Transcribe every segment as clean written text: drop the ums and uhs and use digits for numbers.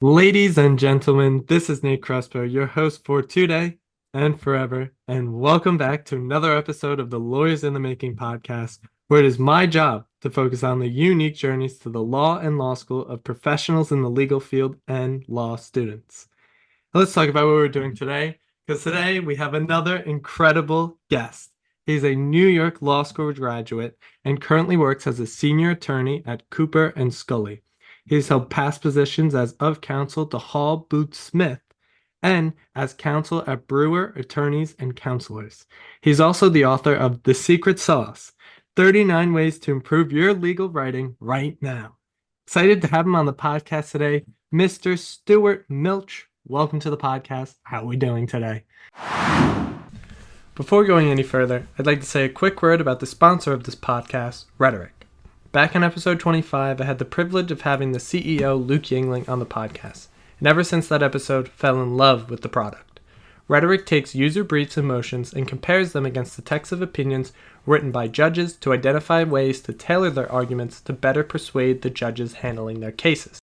Ladies and gentlemen, this is Nate Crespo, your host for today and forever, and welcome back to another episode of the Lawyers in the Making podcast, where it is my job to focus on the unique journeys to the law and law school of professionals in the legal field and law students. Let's talk about what we're doing today, because today we have another incredible guest. He's a New York Law School graduate and currently works as a senior attorney at Cooper and Scully. He's held past positions as of counsel to Hall Booth Smith and as counsel at Brewer Attorneys and Counselors. He's also the author of The Secret Sauce, 39 Ways to Improve Your Legal Writing Right Now. Excited to have him on the podcast today, Mr. Stewart Milch. Welcome to the podcast. How are we doing today? Before going any further, I'd like to say a quick word about the sponsor of this podcast, Rhetoric. Back in episode 25, I had the privilege of having the CEO, Luke Yingling, on the podcast, and ever since that episode, fell in love with the product. Rhetoric takes user briefs and motions and compares them against the text of opinions written by judges to identify ways to tailor their arguments to better persuade the judges handling their cases.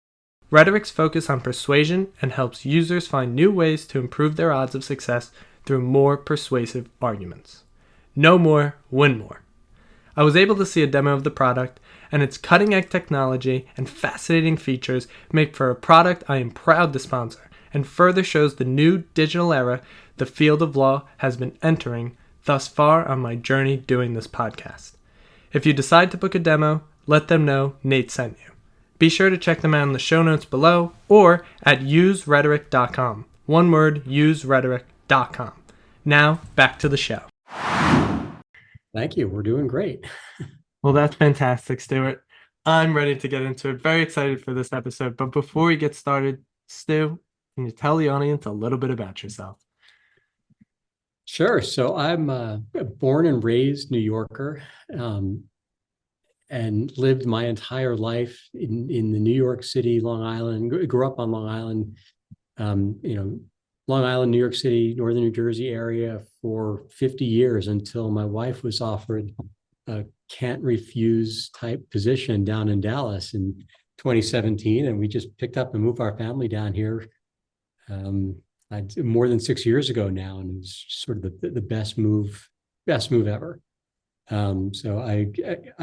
Rhetoric's focus on persuasion and helps users find new ways to improve their odds of success through more persuasive arguments. Know more, win more. I was able to see a demo of the product, and its cutting-edge technology and fascinating features make for a product I am proud to sponsor, and further shows the new digital era the field of law has been entering thus far on my journey doing this podcast. If you decide to book a demo, let them know Nate sent you. Be sure to check them out in the show notes below or at userhetoric.com. One word, userhetoric.com. Now, back to the show. Thank you. We're doing great. Well, that's fantastic, Stewart. I'm ready to get into it. Very excited for this episode. But before we get started, Stu, can you tell the audience a little bit about yourself? Sure. So I'm a born and raised New Yorker. And lived my entire life in the New York City, Long Island, grew up on Long Island, Long Island, New York City, Northern New Jersey area for 50 years until my wife was offered a can't refuse type position down in Dallas in 2017. And we just picked up and moved our family down here more than 6 years ago now. And it was sort of the best move ever. So I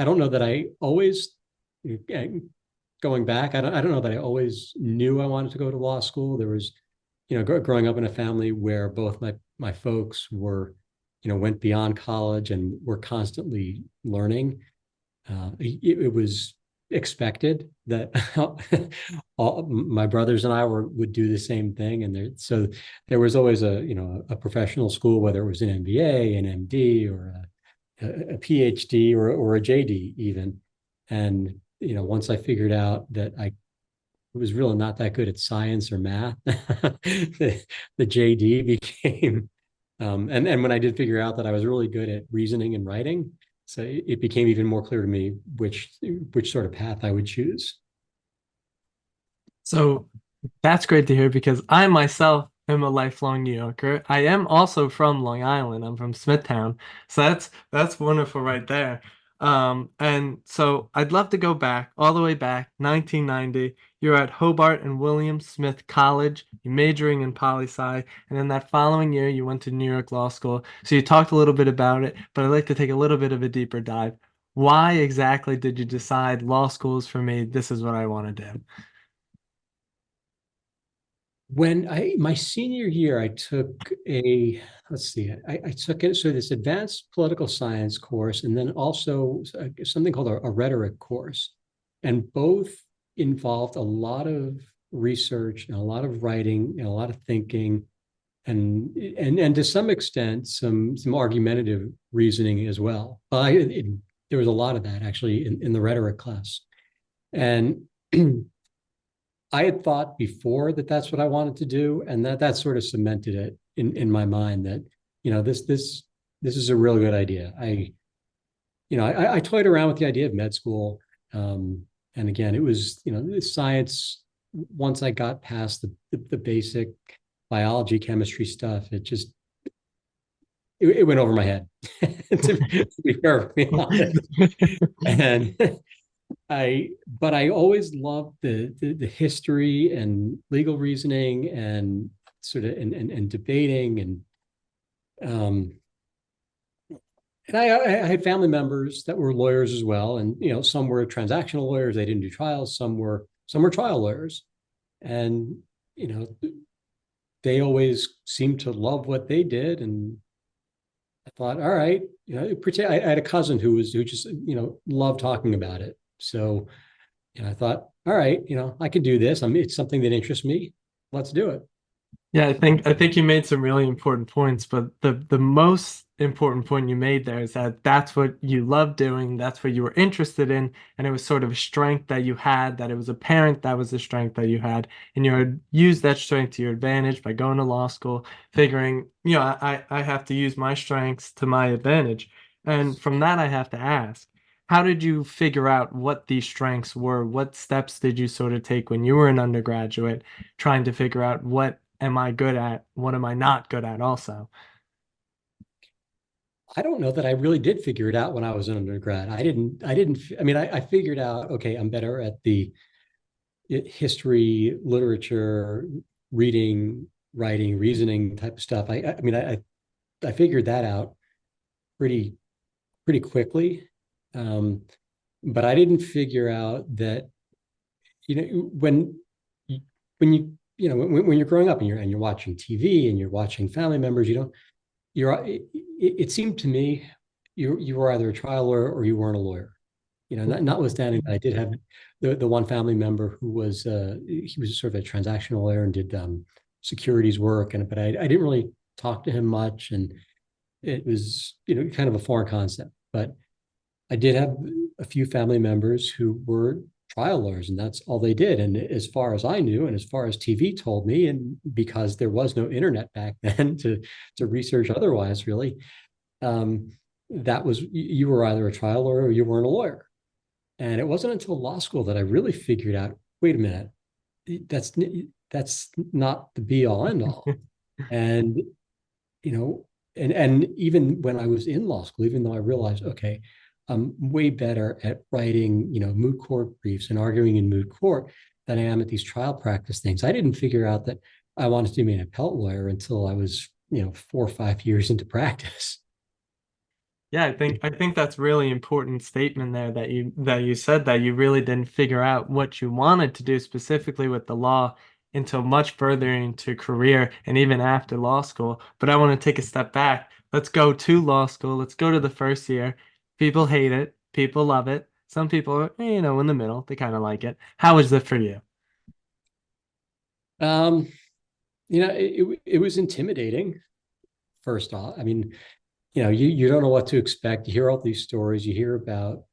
don't know that I always, going back, I don't know that I always knew I wanted to go to law school. There was, growing up in a family where both my folks were, went beyond college and were constantly learning. It was expected that all my brothers and I would do the same thing, and so there was always a professional school, whether it was an MBA, an MD, or a PhD or a JD even. And, once I figured out that I was really not that good at science or math, the JD became, and when I did figure out that I was really good at reasoning and writing, so it became even more clear to me which sort of path I would choose. So that's great to hear because I myself am a lifelong New Yorker. I am also from Long Island. I'm from Smithtown. So that's wonderful right there. And so I'd love to go back, all the way back, 1990. You're at Hobart and William Smith College, you're majoring in poli-sci, and then that following year you went to New York Law School. So you talked a little bit about it, but I'd like to take a little bit of a deeper dive. Why exactly did you decide law school is for me? This is what I want to do. When my senior year, I took I took it, so this advanced political science course, and then also something called a rhetoric course. And both involved a lot of research and a lot of writing and a lot of thinking, and to some extent, some argumentative reasoning as well. There was a lot of that actually in the rhetoric class. And I had thought before that that's what I wanted to do, and that sort of cemented it in my mind that this is a really good idea. I toyed around with the idea of med school, and again, it was science. Once I got past the basic biology, chemistry stuff, it went over my head. to be perfectly honest, and but I always loved the history and legal reasoning and sort of and debating um and I had family members that were lawyers as well, and some were transactional lawyers. They didn't do trials. Some were trial lawyers, and you know they always seemed to love what they did. And I thought, all right, I had a cousin who just loved talking about it. So I thought, all right, I can do this. It's something that interests me. Let's do it. Yeah, I think you made some really important points, but the most important point you made there is that that's what you love doing, that's what you were interested in, and it was sort of a strength that you had, that it was apparent that was the strength that you had, and you had used that strength to your advantage by going to law school, figuring, I have to use my strengths to my advantage. And from that, I have to ask, how did you figure out what these strengths were? What steps did you sort of take when you were an undergraduate, trying to figure out what am I good at? What am I not good at also? I don't know that I really did figure it out when I was an undergrad. I mean, I figured out, okay, I'm better at the history, literature, reading, writing, reasoning type of stuff. I mean, I figured that out pretty, pretty quickly. But I didn't figure out that, when when you're growing up and you're watching TV and you're watching family members, it seemed to me you were either a trial lawyer or you weren't a lawyer. Notwithstanding that I did have the one family member who was he was sort of a transactional lawyer and did securities work, but I didn't really talk to him much, and it was kind of a foreign concept. But I did have a few family members who were trial lawyers, and that's all they did. And as far as I knew, and as far as TV told me, and because there was no internet back then to research otherwise, really, that was, you were either a trial lawyer or you weren't a lawyer. And it wasn't until law school that I really figured out, wait a minute, that's not the be all end all. And and even when I was in law school, even though I realized, okay, I'm way better at writing, moot court briefs and arguing in moot court than I am at these trial practice things, I didn't figure out that I wanted to be an appellate lawyer until I was, 4 or 5 years into practice. Yeah, I think that's really important statement there that you said that you really didn't figure out what you wanted to do specifically with the law until much further into career and even after law school. But I want to take a step back. Let's go to law school. Let's go to the first year. People hate it. People love it. Some people are, in the middle. They kind of like it. How was it for you? Um, it was intimidating, first off. I mean, you don't know what to expect. You hear all these stories. You hear about,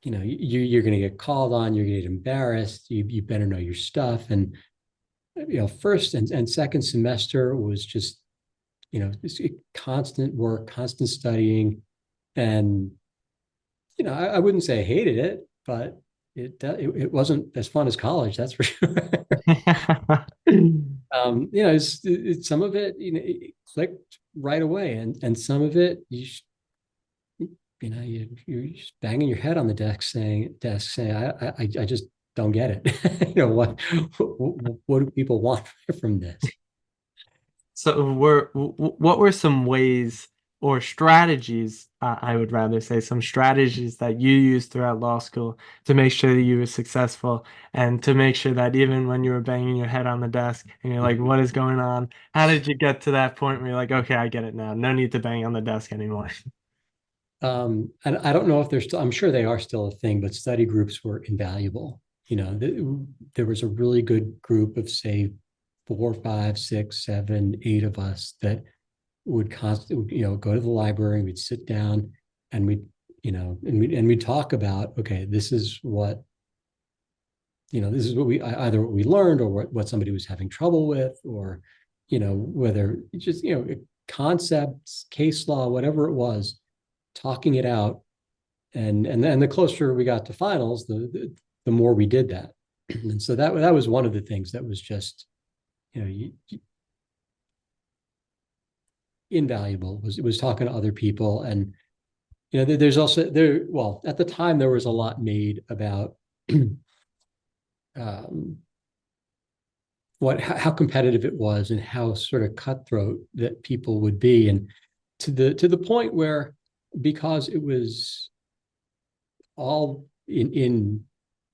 you're going to get called on. You're going to get embarrassed. You better know your stuff. And first and second semester was just, this constant work, constant studying, and I wouldn't say I hated it, but it wasn't as fun as college. That's for sure. Some of it, it clicked right away, and some of it, you're just banging your head on the desk saying, I just don't get it. What do people want from this? So what were some ways or strategies, I would rather say, some strategies that you used throughout law school to make sure that you were successful and to make sure that even when you were banging your head on the desk and you're like, what is going on? How did you get to that point where you're like, okay, I get it now. No need to bang on the desk anymore. And I don't know if they're still, I'm sure they are still a thing, but study groups were invaluable. There was a really good group of, say, 4, 5, 6, 7, 8 of us that would constantly, go to the library, we'd sit down and we'd talk about, okay, this is what we either what we learned or what somebody was having trouble with, or, whether it's just, concepts, case law, whatever it was, talking it out. And then the closer we got to finals, the more we did that. And so that was one of the things that was just, invaluable, was talking to other people. And there's also well, at the time there was a lot made about how competitive it was and how sort of cutthroat that people would be, and to the point where, because it was all in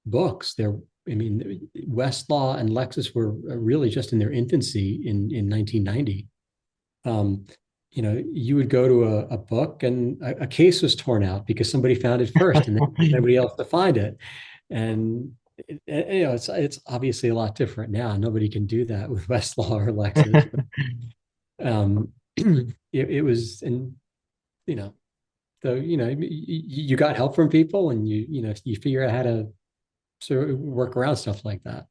books, there, I mean, Westlaw and Lexis were really just in their infancy in 1990. You would go to a book and a case was torn out because somebody found it first and then nobody else to find it. And it's obviously a lot different now. Nobody can do that with Westlaw or Lexis. It was, and so you got help from people, and you figure out how to sort of work around stuff like that.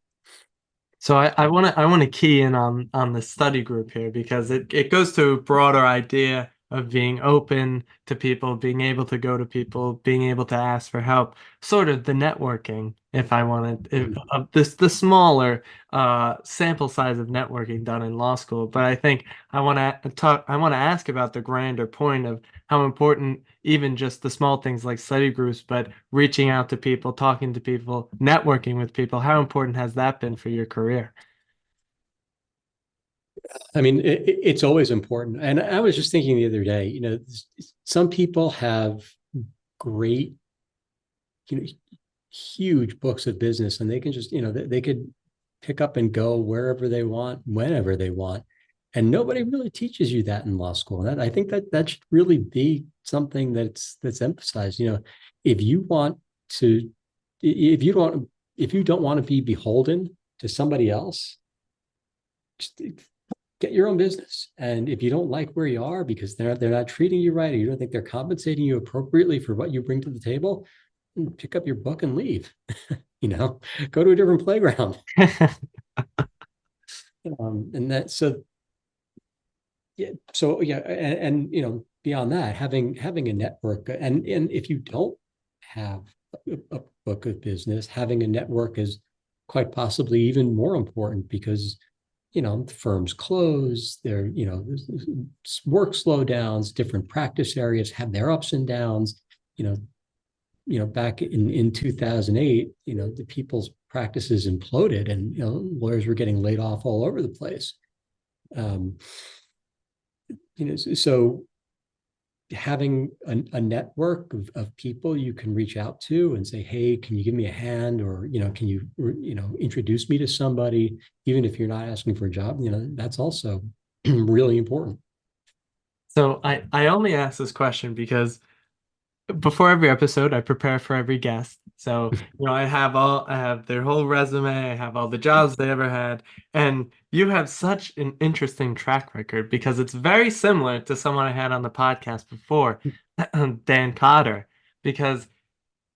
So I want to key in on the study group here, because it goes to a broader idea of being open to people, being able to go to people, being able to ask for help, sort of the networking, if I wanted, the smaller sample size of networking done in law school. But I think I want to ask about the grander point of how important even just the small things like study groups, but reaching out to people, talking to people, networking with people, how important has that been for your career? I mean, it's always important. And I was just thinking the other day, some people have great, huge books of business, and they can just, they could pick up and go wherever they want, whenever they want. And nobody really teaches you that in law school. And I think that should really be something that's emphasized. If you want to, if you don't want to be beholden to somebody else, just get your own business. And if you don't like where you are because they're not treating you right, or you don't think they're compensating you appropriately for what you bring to the table, pick up your book and leave. Go to a different playground. And that, so yeah, and beyond that, having a network, and if you don't have a book of business, having a network is quite possibly even more important, because firms close, there, work slowdowns, different practice areas have their ups and downs. Back in 2008, the people's practices imploded, and lawyers were getting laid off all over the place. So having a network of people you can reach out to and say, hey, can you give me a hand? Or, can you, introduce me to somebody, even if you're not asking for a job, that's also really important. So I only ask this question because before every episode, I prepare for every guest. So, I have their whole resume, I have all the jobs they ever had, and you have such an interesting track record because it's very similar to someone I had on the podcast before, Dan Cotter, because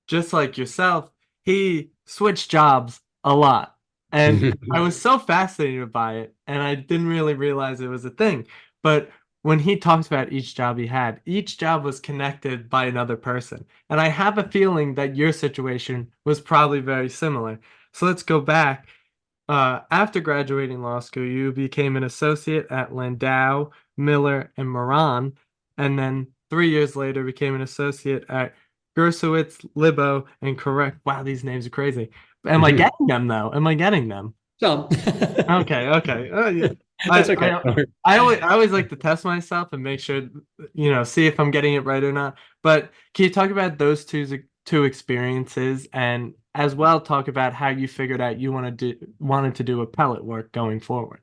just like yourself, he switched jobs a lot. And I was so fascinated by it, and I didn't really realize it was a thing. But when he talks about each job he had, each job was connected by another person. And I have a feeling that your situation was probably very similar. So let's go back. After graduating law school, you became an associate at Landau, Miller, and Moran, and then 3 years later became an associate at Gersowitz, Libo, and Correct. Wow, these names are crazy. Am I getting them though? Am I getting them? So, Okay, okay. Yeah. that's okay. I always like to test myself and make sure, see if I'm getting it right or not. But can you talk about those two experiences, and as well talk about how you figured out you wanted to do appellate work going forward?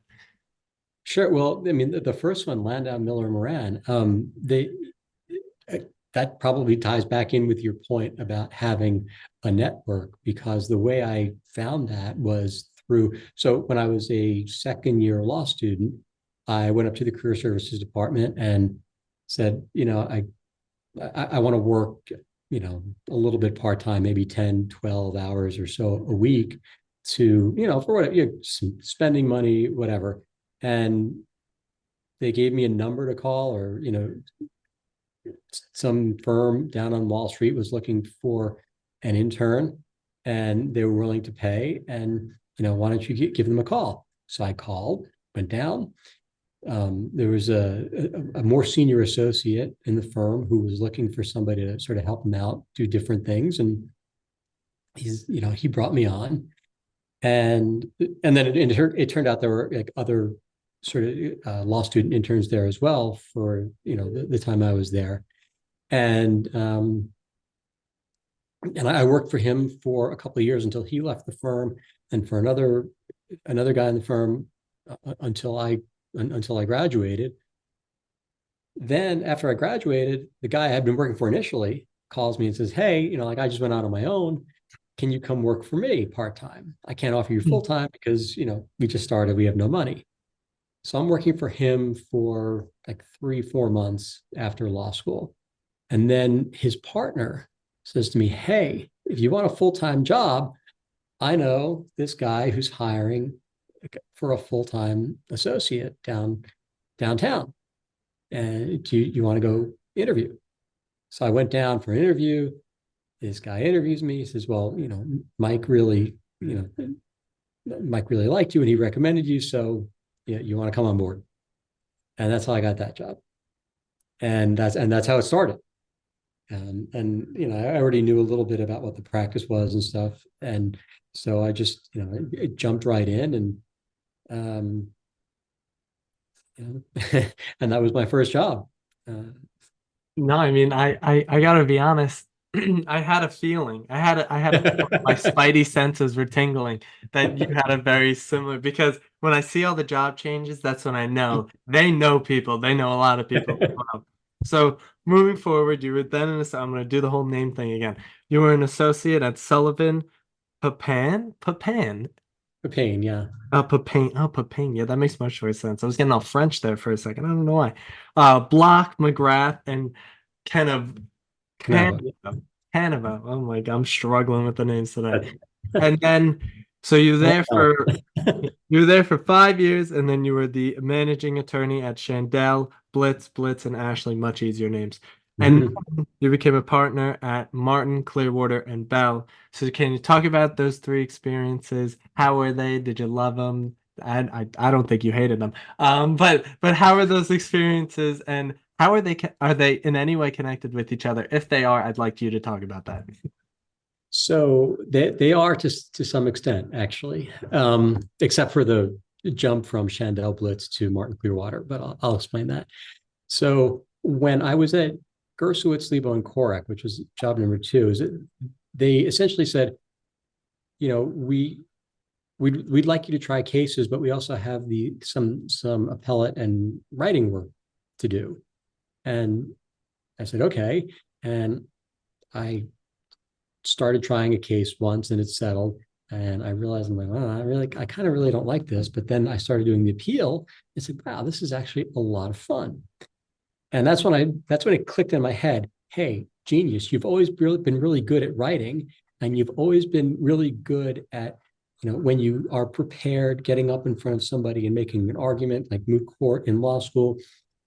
Sure. Well, I mean, the first one, Landau, Miller, Moran, that probably ties back in with your point about having a network, because the way I found that was so when I was a second year law student, I went up to the career services department and said, I want to work, a little bit part-time, maybe 10, 12 hours or so a week to, for whatever, spending money, whatever. And they gave me a number to call, or, some firm down on Wall Street was looking for an intern and they were willing to pay. And, why don't you give them a call? So I called, went down. There was a more senior associate in the firm who was looking for somebody to sort of help them out, do different things. And he brought me on, and then it turned out there were like other sort of law student interns there as well for the time I was there, and I worked for him for a couple of years until he left the firm, and for another guy in the firm until I graduated. Then after I graduated, the guy I had been working for initially calls me and says, "Hey, like I just went out on my own. Can you come work for me part-time? I can't offer you full-time because, we just started, we have no money." So I'm working for him for like 3-4 months after law school. And then his partner says to me, "Hey, if you want a full-time job, I know this guy who's hiring for a full-time associate downtown. And do you want to go interview?" So I went down for an interview. This guy interviews me. He says, "Well, Mike really, Mike really liked you and he recommended you. So you want to come on board?" And that's how I got that job. And that's how it started. I already knew a little bit about what the practice was and stuff. And so I just, it jumped right in, and and that was my first job. No, I mean, I gotta be honest. I had a feeling. My spidey senses were tingling that you had a very similar, because when I see all the job changes, that's when I know they know people. They know a lot of people. Wow. So moving forward, you were then I'm gonna do the whole name thing again. You were an associate at Sullivan Papan. Pain, yeah. Papain. Oh, Papain. Yeah, that makes much more sense. I was getting all French there for a second. I don't know why. Block, McGrath, and Kennev Canava. Caneva. Oh my God, I'm struggling with the names today. And then, so you were there for 5 years, and then you were the managing attorney at Chandel, Blitz, and Ashley. Much easier names. And you became a partner at Martin, Clearwater, and Bell. So can you talk about those three experiences? How were they? Did you love them? I don't think you hated them. But how are those experiences, and how are they in any way connected with each other? If they are, I'd like you to talk about that. So they are to some extent, actually, except for the jump from Chandel Blitz to Martin Clearwater, but I'll explain that. So when I was at Gersowitz, Lebo, and Korak, which was job number 2, they essentially said, we'd like you to try cases, but we also have some appellate and writing work to do. And I said, okay. And I started trying a case once, and it settled. And I realized, I'm like, well, I kind of really don't like this. But then I started doing the appeal and said, wow, this is actually a lot of fun. And that's when it clicked in my head. Hey, genius, you've always been really good at writing, and you've always been really good at, when you are prepared, getting up in front of somebody and making an argument like moot court in law school.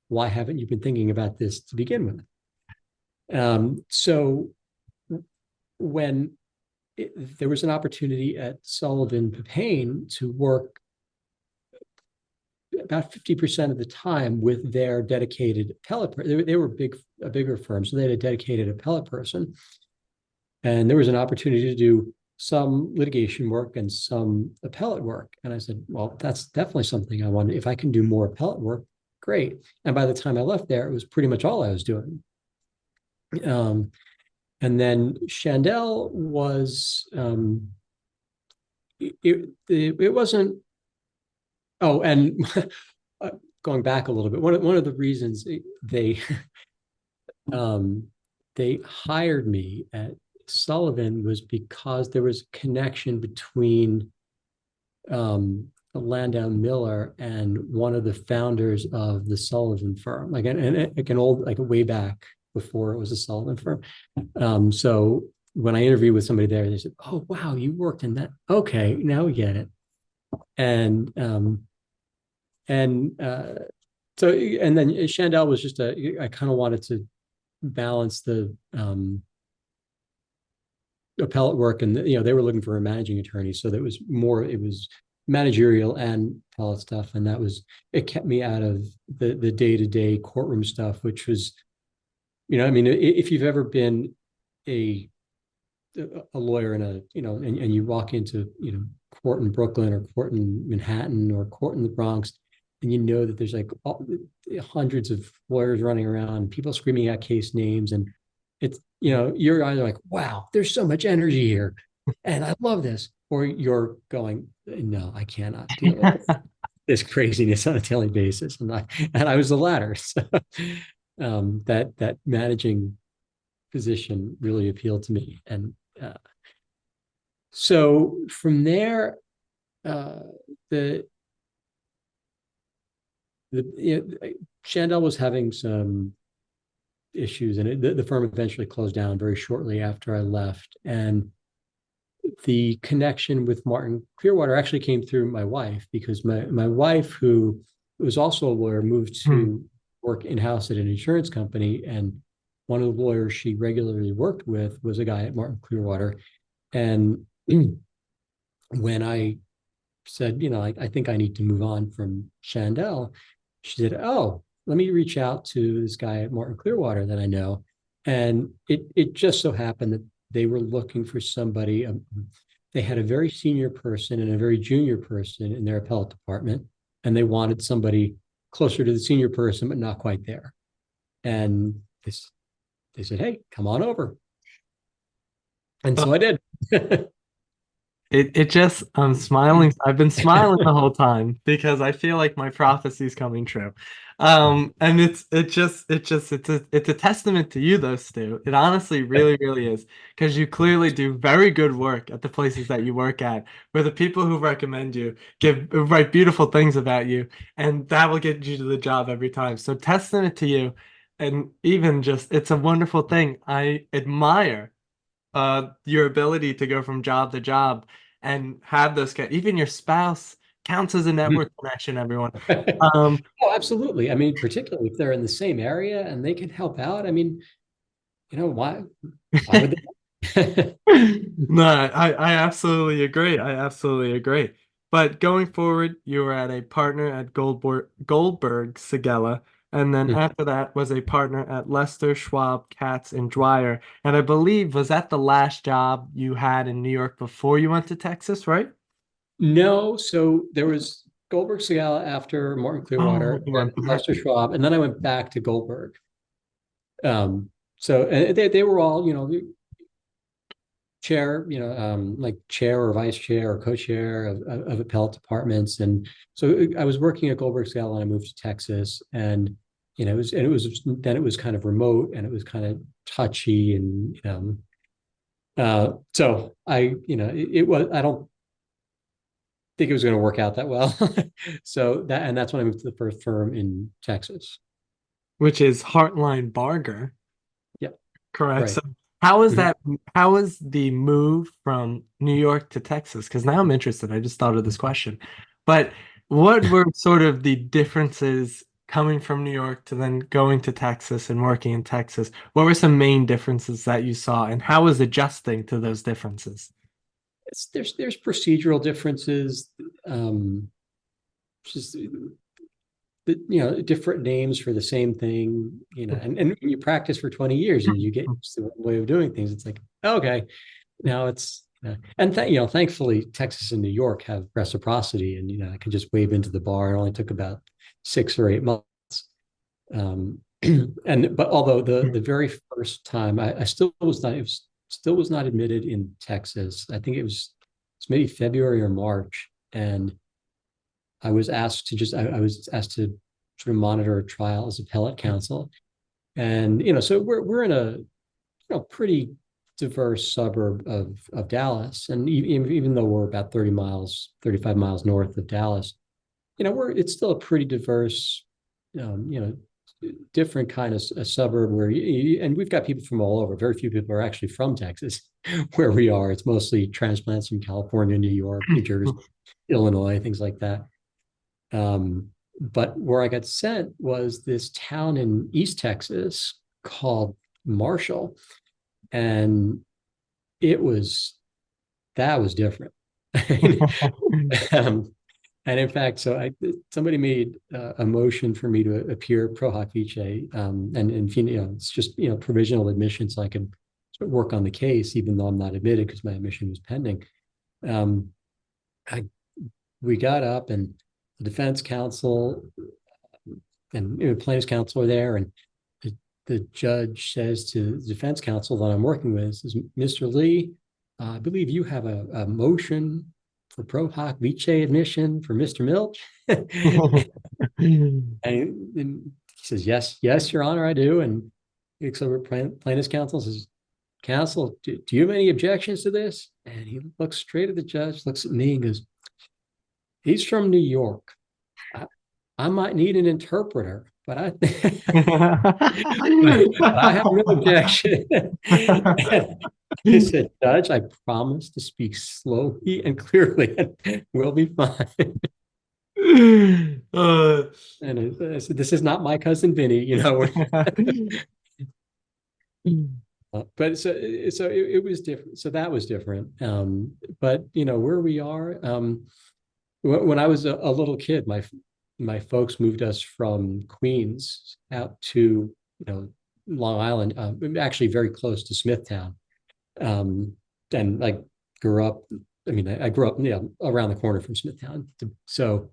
Why haven't you been thinking about this to begin with? So when there was an opportunity at Sullivan Papain to work about 50% of the time with their dedicated appellate. They were a bigger firm, so they had a dedicated appellate person. And there was an opportunity to do some litigation work and some appellate work. And I said, well, that's definitely something I want. If I can do more appellate work, great. And by the time I left there, it was pretty much all I was doing. And then Chandel was, it wasn't. Oh, and going back a little bit, one of the reasons they hired me at Sullivan was because there was a connection between Landau Miller and one of the founders of the Sullivan firm, like an old, like way back before it was a Sullivan firm. So when I interviewed with somebody there, they said, "Oh, wow, you worked in that. Okay, now we get it." And so, and then Chandel was just I kind of wanted to balance the appellate work, and they were looking for a managing attorney, so it was managerial and appellate stuff, and it kept me out of the day-to-day courtroom stuff, which was, I mean, if you've ever been a a lawyer in a, and you walk into, court in Brooklyn or court in Manhattan or court in the Bronx, and you know that there's like hundreds of lawyers running around, people screaming out case names, and it's, you're either like, wow, there's so much energy here, and I love this, or you're going, no, I cannot deal with this craziness on a daily basis, and I was the latter. So that managing position really appealed to me, and so from there, the Chandel was having some issues, and the firm eventually closed down very shortly after I left. And the connection with Martin Clearwater actually came through my wife, because my wife, who was also a lawyer, moved to work in-house at an insurance company, and one of the lawyers she regularly worked with was a guy at Martin Clearwater. And when I said, I think I need to move on from Chandel, she said, oh, let me reach out to this guy at Martin Clearwater that I know. And it just so happened that they were looking for somebody. They had a very senior person and a very junior person in their appellate department, and they wanted somebody closer to the senior person, but not quite there. And they said, hey, come on over. And so I did. It just, I'm smiling. I've been smiling the whole time because I feel like my prophecy's coming true. And it's a testament to you though, Stu. It honestly really, really is, because you clearly do very good work at the places that you work at, where the people who recommend you write beautiful things about you, and that will get you to the job every time. So testament to you. And even just, it's a wonderful thing. I admire your ability to go from job to job and have those even your spouse counts as a network connection, everyone. Oh, absolutely. I mean, particularly if they're in the same area and they can help out. I mean, why would they? No, I absolutely agree. I absolutely agree. But going forward, you were at a partner at Goldberg Segella, and then after that was a partner at Lester, Schwab, Katz, and Dwyer. And I believe, was that the last job you had in New York before you went to Texas, right? No, so there was Goldberg Segalla after Martin Clearwater, You and went back. Lester Schwab, and then I went back to Goldberg. So and they were all, chair, like chair or vice chair or co-chair of appellate departments. And so I was working at Goldberg Segalla, and I moved to Texas, and it was kind of remote, and it was kind of touchy, and so it was, I don't think it was going to work out that well. So that's when I moved to the first firm in Texas. Which is Heartline Barger. Yeah. Correct. Right. So how is that? How is the move from New York to Texas? Because now I'm interested. I just thought of this question. But what were sort of the differences coming from New York to then going to Texas and working in Texas? What were some main differences that you saw, and how was adjusting to those differences? There's procedural differences, just different names for the same thing, and when you practice for 20 years and you get used to one way of doing things, it's like, okay, now it's and thankfully Texas and New York have reciprocity, and I can just wave into the bar. It only took about 6 or 8 months. But although the very first time I still was not admitted in Texas. I think it's maybe February or March, and I was asked to sort of monitor a trial as appellate counsel. And so we're in a pretty diverse suburb of Dallas, and even though we're about 35 miles north of Dallas, it's still a pretty diverse, different kind of a suburb where and we've got people from all over. Very few people are actually from Texas where we are. It's mostly transplants from California, New York, New Jersey, Illinois, things like that. But where I got sent was this town in East Texas called Marshall, and that was different. And in fact, so somebody made a motion for me to appear pro hoc vice, and it's just provisional admission, so I could work on the case, even though I'm not admitted because my admission was pending. Um, I we got up, and the defense counsel and plaintiff's counsel are there, and the judge says to the defense counsel that I'm working with, says, Mr. Lee, I believe you have a motion for pro hoc vice admission for Mr. Milch. And he says, yes, Your Honor, I do. And he looks over at plaintiff's counsel, says, counsel, do you have any objections to this? And he looks straight at the judge, looks at me, and goes, he's from New York. I might need an interpreter, but I have no objection. He said, Judge, I promise to speak slowly and clearly, and we'll be fine. And I said, this is not my cousin Vinny, you know. But so it was different. So that was different. But you know where we are. When I was a little kid, my folks moved us from Queens out to Long Island, actually very close to Smithtown. And I grew up. I mean, I grew up around the corner from Smithtown. So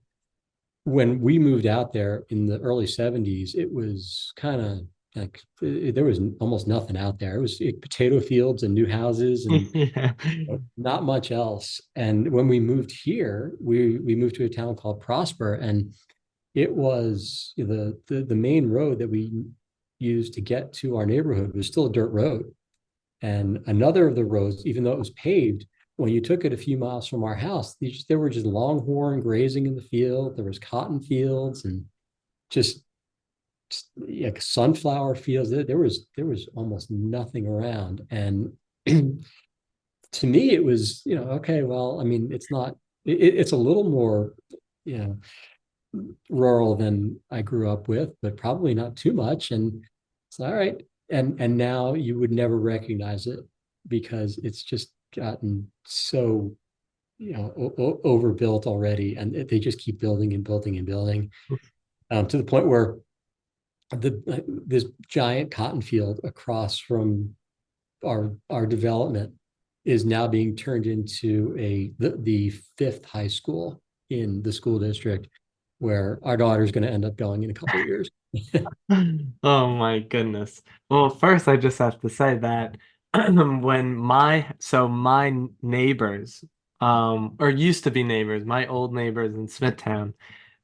when we moved out there in the early 70s, it was kind of like there was almost nothing out there. It was potato fields and new houses and not much else. And when we moved here, we moved to a town called Prosper, and it was the main road that we used to get to our neighborhood was still a dirt road. And another of the roads, even though it was paved, when you took it a few miles from our house, there were just longhorn grazing in the field. There was cotton fields and just like sunflower fields. There was almost nothing around. And to me, it was, okay, well, I mean, it's a little more, rural than I grew up with, but probably not too much. And it's all right. And now you would never recognize it because it's just gotten so overbuilt already, and they just keep building and building and building, to the point where this giant cotton field across from our development is now being turned into the fifth high school in the school district, where our daughter is going to end up going in a couple of years. Oh my goodness. Well, first I just have to say that when my neighbors, or used to be neighbors, my old neighbors in Smithtown,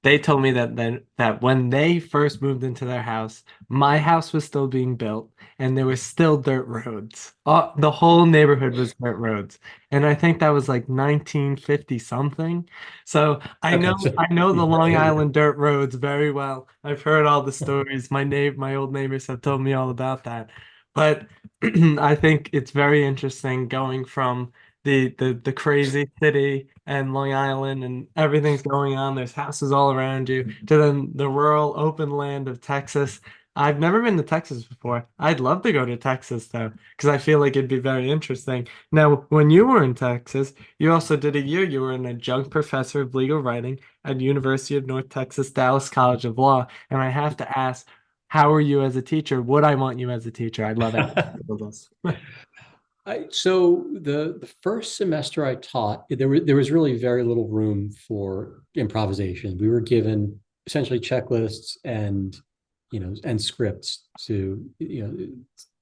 they told me that when they first moved into their house, my house was still being built and there was still dirt roads. The whole neighborhood was dirt roads. And I think that was like 1950 something. So I know the Long Island dirt roads very well. I've heard all the stories. My old neighbors have told me all about that. But I think it's very interesting going from the crazy city and Long Island and everything's going on. There's houses all around you to then the rural open land of Texas. I've never been to Texas before. I'd love to go to Texas though, because I feel like it'd be very interesting. Now, when you were in Texas, you also did a year. You were an adjunct professor of legal writing at University of North Texas, Dallas College of Law. And I have to ask, how are you as a teacher? Would I want you as a teacher? I'd love it. So the first semester I taught, there was really very little room for improvisation. We were given essentially checklists and scripts to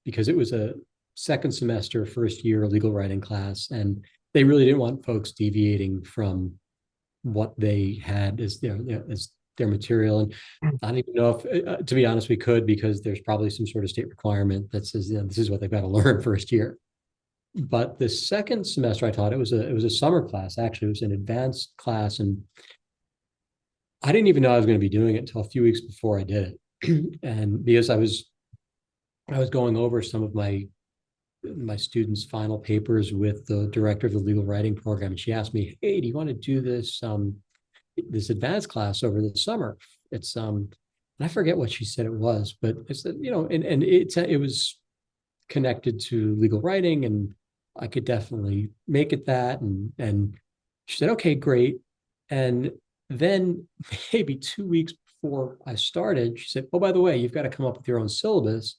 because it was a second semester, first year legal writing class, and they really didn't want folks deviating from what they had as their material. And I don't even know if, to be honest, we could, because there's probably some sort of state requirement that says this is what they've got to learn first year. But the second semester I taught, it was a summer class. Actually, it was an advanced class, and I didn't even know I was going to be doing it until a few weeks before I did it. And because I was going over some of my students' final papers with the director of the legal writing program, and she asked me, "Hey, do you want to do this this advanced class over the summer?" It's and I forget what she said it was, but I said, and it was connected to legal writing, and I could definitely make it that. And she said, "Okay, great." And then maybe 2 weeks before I started, she said, "Oh, by the way, you've got to come up with your own syllabus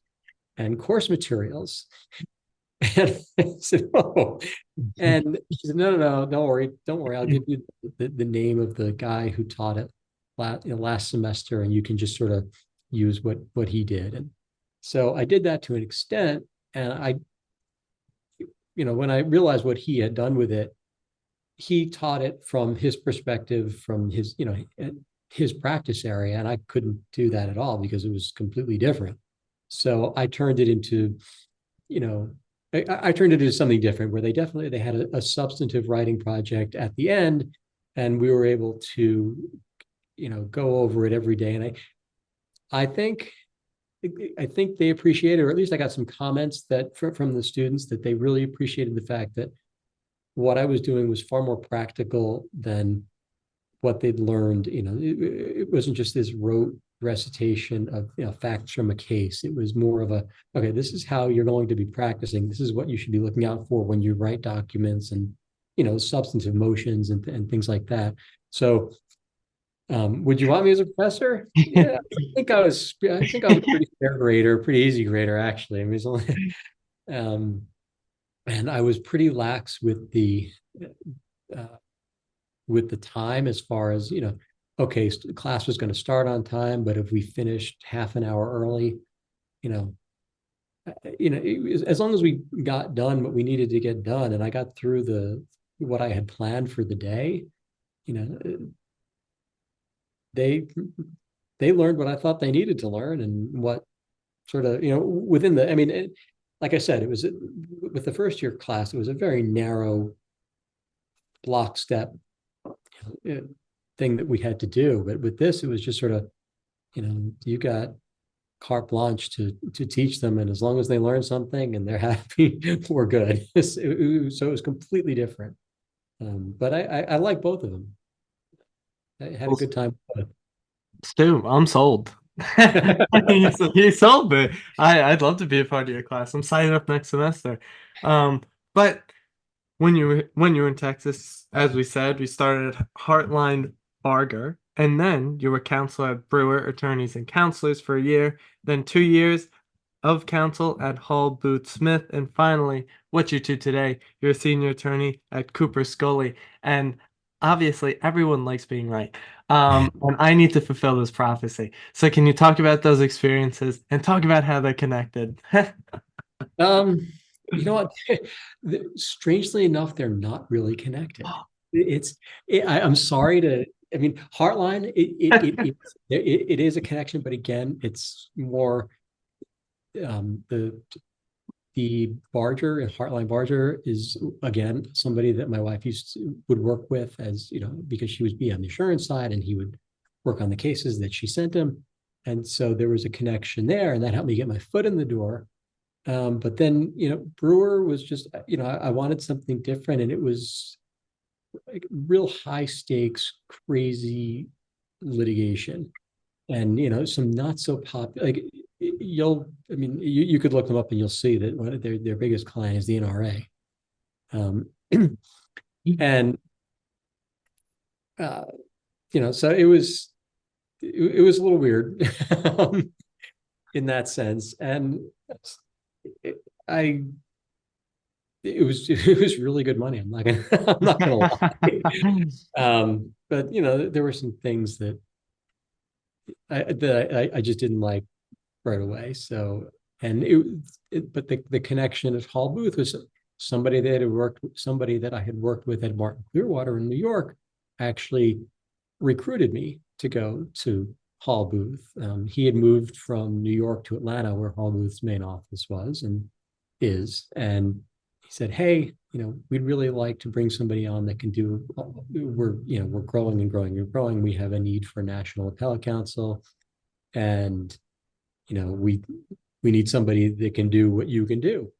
and course materials." And I said, oh, and she said, no, no, no, don't worry. I'll give you the name of the guy who taught it last semester, and you can just sort of use what he did. And so I did that to an extent. And when I realized what he had done with it, he taught it from his perspective, from his practice area, and I couldn't do that at all because it was completely different. So I turned it into, I turned it into something different where they had a substantive writing project at the end, and we were able to, go over it every day. And I think they appreciate it, or at least I got some comments that from the students that they really appreciated the fact that what I was doing was far more practical than what they'd learned. It wasn't just this rote recitation of facts from a case. It was more of okay, this is how you're going to be practicing. This is what you should be looking out for when you write documents, and substantive motions and things like that. So would you want me as a professor? Yeah, I was a pretty fair grader, pretty easy grader, actually. I mean, it's only, and I was pretty lax uh, with the time, as far as, okay, class was going to start on time, but if we finished half an hour early, as long as we got done what we needed to get done, and I got through what I had planned for the day, they learned what I thought they needed to learn, and what sort of, within like I said, it was with the first year class, it was a very narrow lockstep thing that we had to do. But with this, it was just sort of, you got carte blanche to teach them, and as long as they learn something and they're happy, we're good. So it was completely different. But I like both of them. I had a good time. Stu, I'm sold. He sold me. I'd love to be a part of your class. I'm signing up next semester. But when you were in Texas, as we said, we started at Heartline Barger, and then you were counsel at Brewer Attorneys and Counselors for a year, then 2 years of counsel at Hall Booth Smith, and finally, what you do today, you're a senior attorney at Cooper Scully. And obviously, everyone likes being right. And I need to fulfill this prophecy. So can you talk about those experiences and talk about how they're connected? You know what? Strangely enough, they're not really connected. I'm sorry to. I mean, Heartline, it is a connection, but again, it's more the Barger, and Heartline Barger is, again, somebody that my wife would work with, as because she would be on the insurance side and he would work on the cases that she sent him. And so there was a connection there, and that helped me get my foot in the door. But then, Brewer was just, I wanted something different, and it was like real high stakes, crazy litigation, and some not so popular, like you could look them up and you'll see that one of their biggest client is the NRA. And so it was a little weird in that sense. And it was really good money. I'm not gonna lie. But there were some things that I just didn't like right away. So, and but the connection at Hall Booth was somebody that I had worked with at Martin Clearwater in New York, actually recruited me to go to Hall Booth. He had moved from New York to Atlanta, where Hall Booth's main office was and is. And he said, "Hey, we'd really like to bring somebody on that can do. We're growing and growing and growing. We have a need for national appellate counsel, and we need somebody that can do what you can do.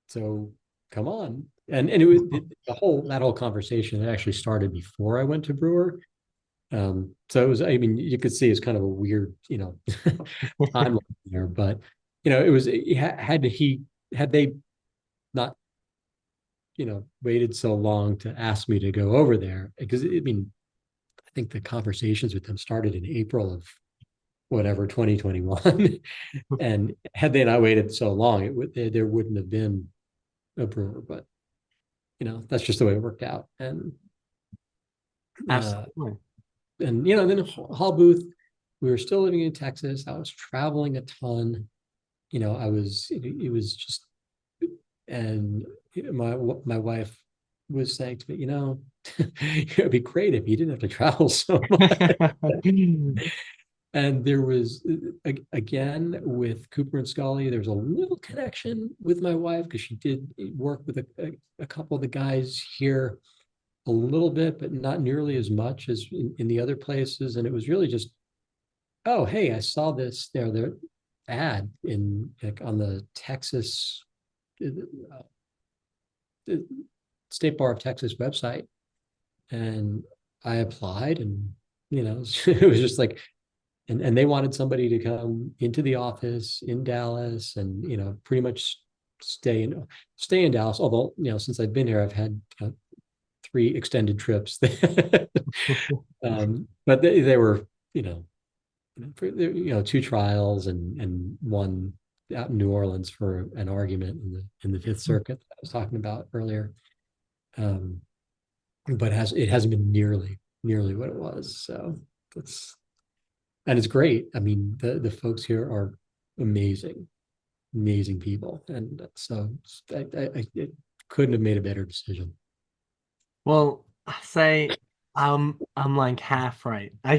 So come on." And it was that whole conversation actually started before I went to Brewer. So it was, you could see it's kind of a weird, timeline there, but it was, had they not, waited so long to ask me to go over there, because I think the conversations with them started in April of whatever 2021. And had they not waited so long, there wouldn't have been a brewer. But that's just the way it worked out. And Absolutely. then Hall Booth, we were still living in Texas. I was traveling a ton. It was just, and my wife was saying to me, it'd be great if you didn't have to travel so much. And there was, again, with Cooper and Scully, there's a little connection with my wife because she did work with a couple of the guys here a little bit, but not nearly as much as in the other places. And it was really just, oh, hey, I saw their ad on the Texas the State Bar of Texas website, and I applied, and it was just like, and they wanted somebody to come into the office in Dallas, and pretty much stay in Dallas. Although since I've been here, I've had 3 extended trips. But they were 2 trials and one out in New Orleans for an argument in the Fifth Circuit that I was talking about earlier. But it hasn't been nearly what it was. So it's great. I mean, the folks here are amazing people, and so I couldn't have made a better decision. Well, say I'm like half right. I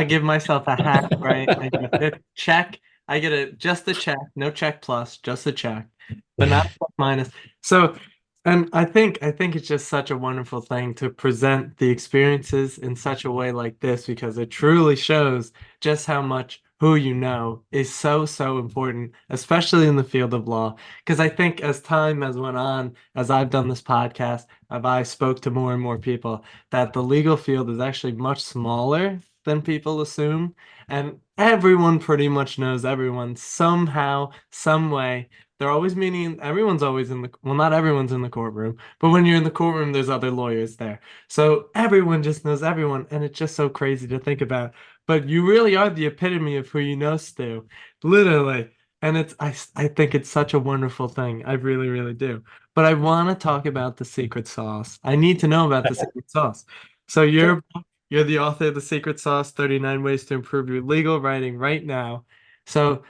give myself a half right. I get a check. I get just a check, no check plus, just a check, but not a minus. So, and I think it's just such a wonderful thing to present the experiences in such a way like this, because it truly shows just how much who you know is so important, especially in the field of law. Because I think as time has went on, as I've done this podcast, I spoke to more and more people, that the legal field is actually much smaller than people assume. And everyone pretty much knows everyone somehow, some way. They're always meeting, everyone's always well, not everyone's in the courtroom, but when you're in the courtroom, there's other lawyers there. So everyone just knows everyone, and it's just so crazy to think about. But you really are the epitome of who you know, Stu. Literally. And I think it's such a wonderful thing. I really, really do. But I want to talk about the secret sauce. I need to know about the secret sauce. So you're the author of The Secret Sauce, 39 Ways to Improve Your Legal Writing right now. So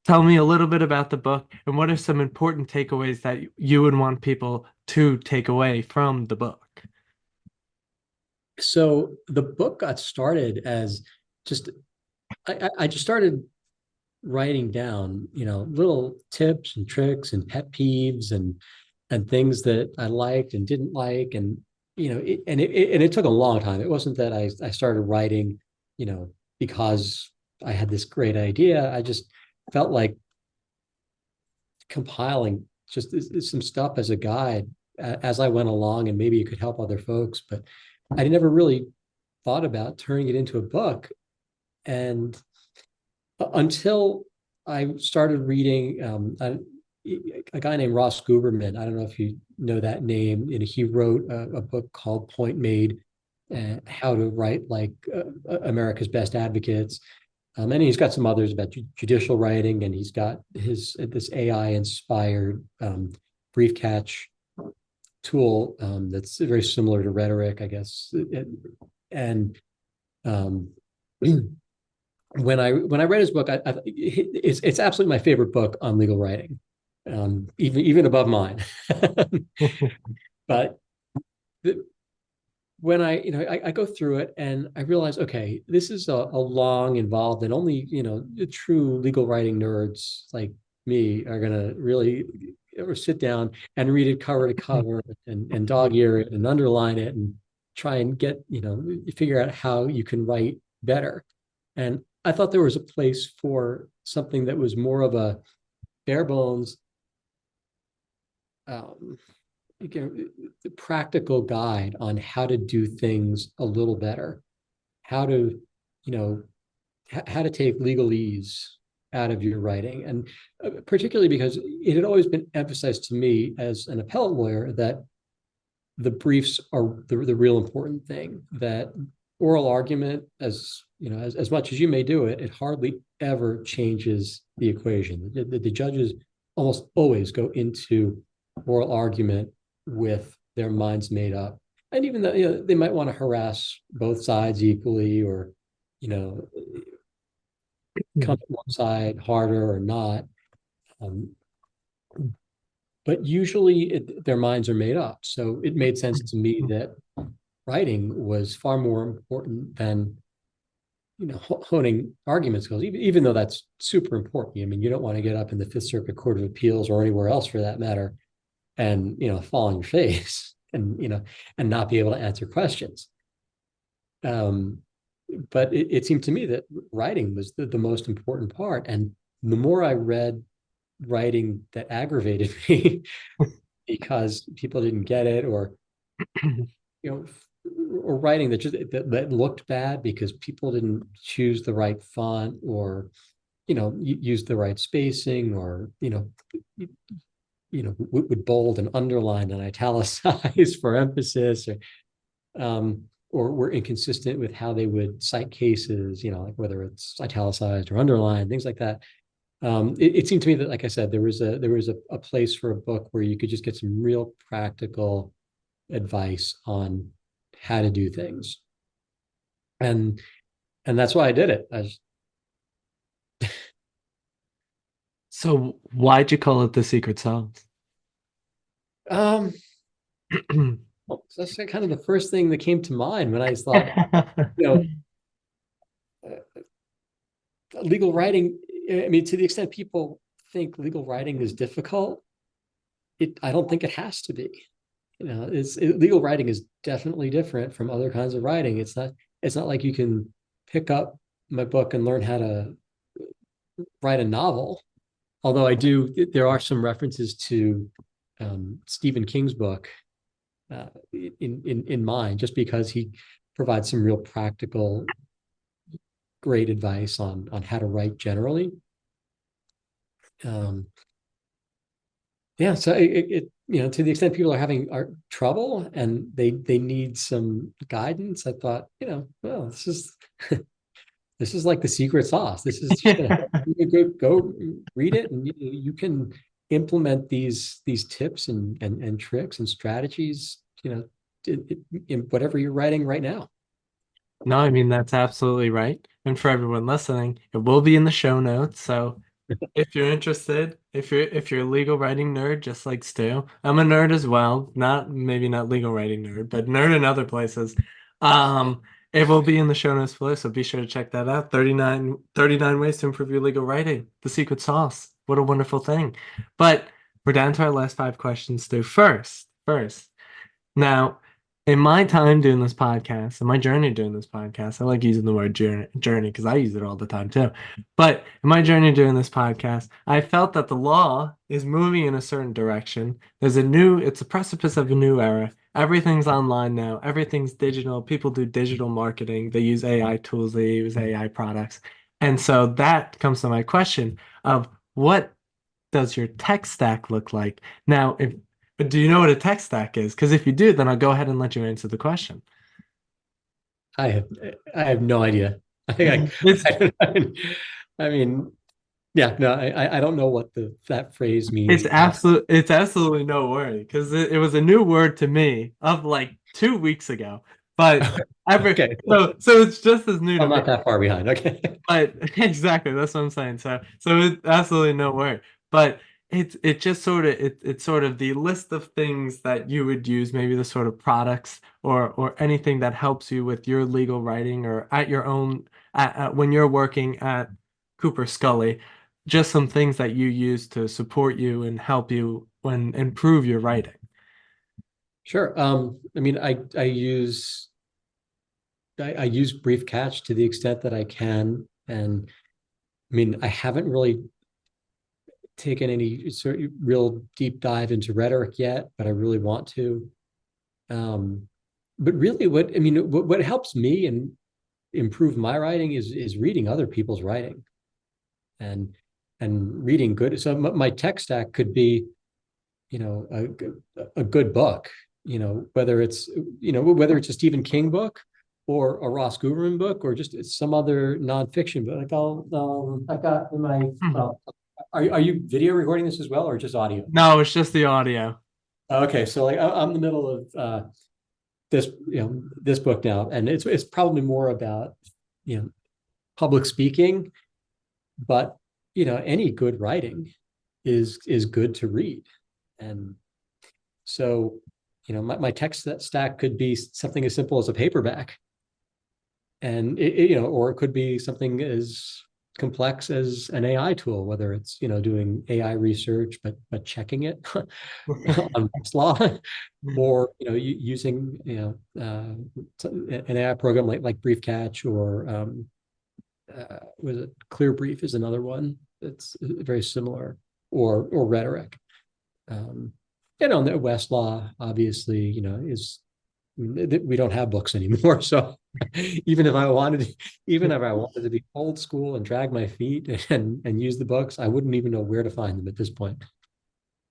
tell me a little bit about the book, and what are some important takeaways that you would want people to take away from the book? So the book got started as just, I just started writing down, little tips and tricks and pet peeves and things that I liked and didn't like. And, it took a long time. It wasn't that I started writing, because I had this great idea. I just felt like compiling just some stuff as a guide as I went along, and maybe it could help other folks, but I never really thought about turning it into a book. And until I started reading a guy named Ross Guberman. I don't know if you know that name. And he wrote a book called Point Made, How to Write Like America's Best Advocates. And he's got some others about judicial writing, and he's got this AI-inspired brief catch tool that's very similar to rhetoric, I guess. And when I read his book, it's absolutely my favorite book on legal writing, even above mine. But when I go through it and I realize, okay, this is a long, involved, and only true legal writing nerds like me are gonna really sit down and read it cover to cover and dog ear it and underline it and try and get figure out how you can write better. And I thought there was a place for something that was more of a bare bones, practical guide on how to do things a little better, how to take legalese out of your writing. And particularly because it had always been emphasized to me as an appellate lawyer that the briefs are the real important thing, that oral argument, as as much as you may do it, it hardly ever changes the equation. The judges almost always go into oral argument with their minds made up. And even though they might want to harass both sides equally, or come at one side harder or not. But usually their minds are made up. So it made sense to me that writing was far more important than honing argument skills, even though that's super important. I mean, you don't want to get up in the Fifth Circuit Court of Appeals or anywhere else for that matter and fall on your face and not be able to answer questions. But it seemed to me that writing was the most important part. And the more I read writing that aggravated me because people didn't get it, or or writing that looked bad because people didn't choose the right font, or use the right spacing, or would bold and underline and italicize for emphasis, or were inconsistent with how they would cite cases, like whether it's italicized or underlined, things like that. It seemed to me that, like I said, there was a place for a book where you could just get some real practical advice on how to do things, and that's why I did it. So why'd you call it The Secret Sauce? Well, that's kind of the first thing that came to mind when I thought, legal writing. I mean, to the extent people think legal writing is difficult, I don't think it has to be. Legal writing is definitely different from other kinds of writing. It's not like you can pick up my book and learn how to write a novel. Although there are some references to Stephen King's book in mine, just because he provides some real practical, great advice on how to write generally. So to the extent people are having trouble and they need some guidance, I thought, well, this is like the secret sauce. This is go read it, and you can implement these tips and tricks and strategies, in whatever you're writing right now. No, I mean, that's absolutely right. And for everyone listening, it will be in the show notes. So if you're interested, if you're a legal writing nerd, just like Stu, I'm a nerd as well. Maybe not legal writing nerd, but nerd in other places. It will be in the show notes below, so be sure to check that out. 39 ways to improve your legal writing. The secret sauce. What a wonderful thing. But we're down to our last 5 questions, Stu. First. Now, in my time doing this podcast, in my journey doing this podcast, I like using the word journey because I use it all the time too. But in my journey doing this podcast, I felt that the law is moving in a certain direction. It's a precipice of a new era. Everything's online now. Everything's digital. People do digital marketing. They use AI tools. They use AI products. And so that comes to my question of, what does your tech stack look like? Now, do you know what a tech stack is? Because if you do, then I'll go ahead and let you answer the question. I have no idea. I mean, yeah, no, I don't know what that phrase means. It's absolutely no worry, because it was a new word to me of like 2 weeks ago. But okay. So it's just as new to me. I'm not that far behind. Okay. But exactly, that's what I'm saying. So it's absolutely no worry. But it's sort of the list of things that you would use, maybe the sort of products or anything that helps you with your legal writing, or at your own when you're working at Cooper Scully, just some things that you use to support you and help you improve your writing. Sure. I mean, I use Brief Catch to the extent that I can, and I mean, I haven't really taken any sort of real deep dive into rhetoric yet, but I really want to. But really, what helps me and improve my writing is reading other people's writing, and reading good. So my tech stack could be, a good book, whether it's a Stephen King book, or a Ross Guberman book, or just some other nonfiction book. Like I've got in my, Hmm. well, are you video recording this as well, or just audio? No, it's just the audio. Okay, so like I'm in the middle of this, this book now, and it's probably more about, public speaking, but any good writing is good to read. And so, my text stack could be something as simple as a paperback, and or it could be something as complex as an AI tool, whether it's doing AI research but checking it on Westlaw, or using an AI program like Brief Catch, or was it Clear Brief is another one that's very similar, or Rhetoric. Um, the Westlaw obviously is, we don't have books anymore, so even if I wanted to be old school and drag my feet and use the books, I wouldn't even know where to find them at this point.